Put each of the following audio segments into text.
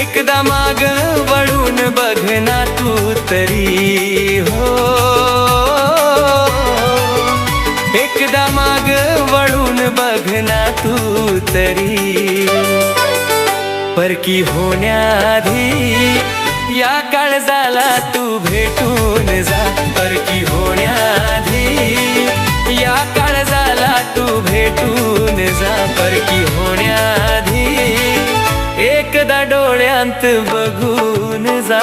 एकदा माग वळून बघ ना तू तरी हो, एकदा माग वळून बघ ना तू तरी. परकी होण्याआधी या काळजाला तू भेटून जा. परकी होण्याआधी या काळजाला तू भेटून जा. परकी होण्याआधी एकदा डोळ्यांत बघून जा.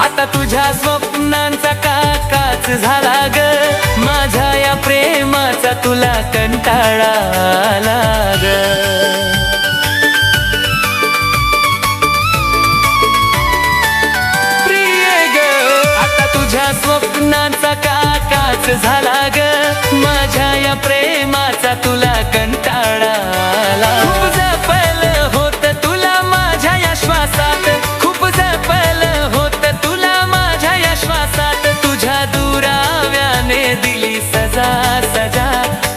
आता तुझ्या स्वप्नांचा काकाच झाला ग, माझ्या या प्रेमाचा तुला कंटाळा आला ग. प्रिय ग, आता तुझ्या स्वप्नांचा काकाच झाला ग, माझ्या या प्रेमाचा तुला कंटाळा आला. खूप जपलं होत तुला माझ्या या श्वासात, खूप जपलं होत श्वासात. तुझ्या दुराव्याने दिली सजा सजा,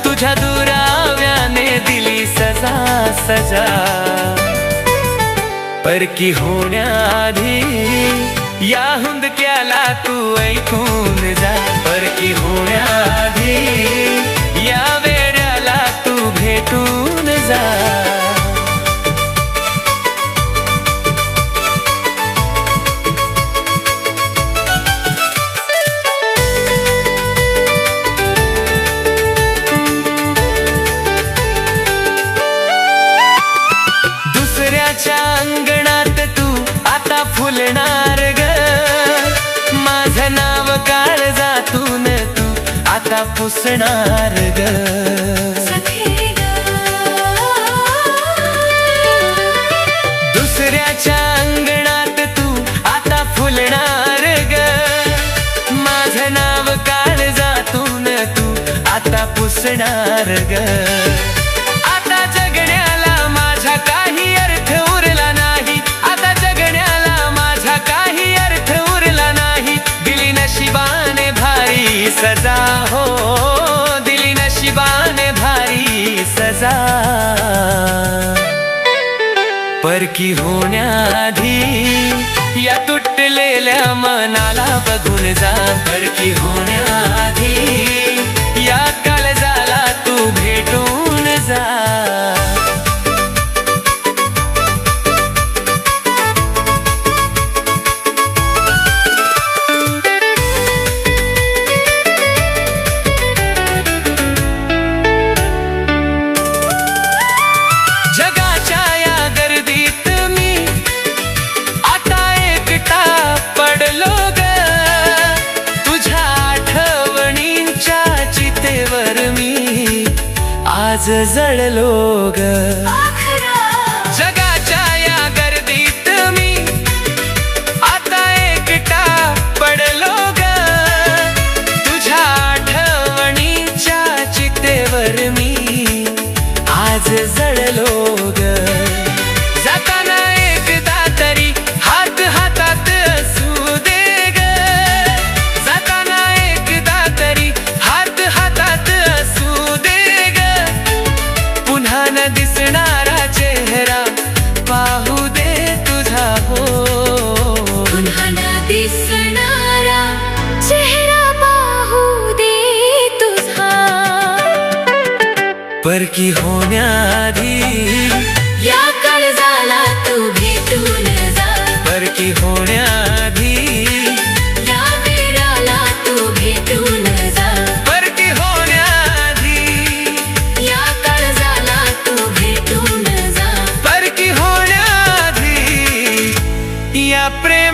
तुझ्या दुराव्याने दिली सजा सजा. परकी होण्याआधी या हुंदक्याला तू ऐकून जा. परकी होण्याआधी या वेड्याला तू भेटून जा. अंगणात तू आता फुलणार ग, माझं नाव काळजातून तू आता पुसणार ग. दुसऱ्याच्या अंगणात तू आता फुलणार ग, माझं नाव काळजातून तू आता पुसणार ग. आता जगण्याला माझ्या काही अर्थ उरला नाही, आता जगण्याला माझा काही अर्थ उरला नाही. दिली नशिबाने भारी सजा हो, दिली नशिबाने भारी सजा. परकी होण्याआधी या तुटलेल्या मनाला बघून जा. परकी होण्याआधी या काळजाला तू भेटून जा. आज जळलो ग, जगाच्या या गर्दीत मी आता एकटा पडलो ग. तुझ्या आठवणीच्या चितेवर मी आज जळलो ग. जाताना एकदा तरी हात हातात असू दे ग, जाताना एकदा तरी हात हातात असू दे. पुन्हा न दिसणारा चेहरा पाहू दे तुझा हो, पुन्हा न दिसणारा चेहरा पाहू दे तुझा. परकी होण्याआधी या काळजाला तू भेटून जा. परकी होण्याआधी या वेड्याला तू भेटून जा. परकी होण्याआधी या काळजाला तू भेटून जा. परकी होण्याआधी या प्रेम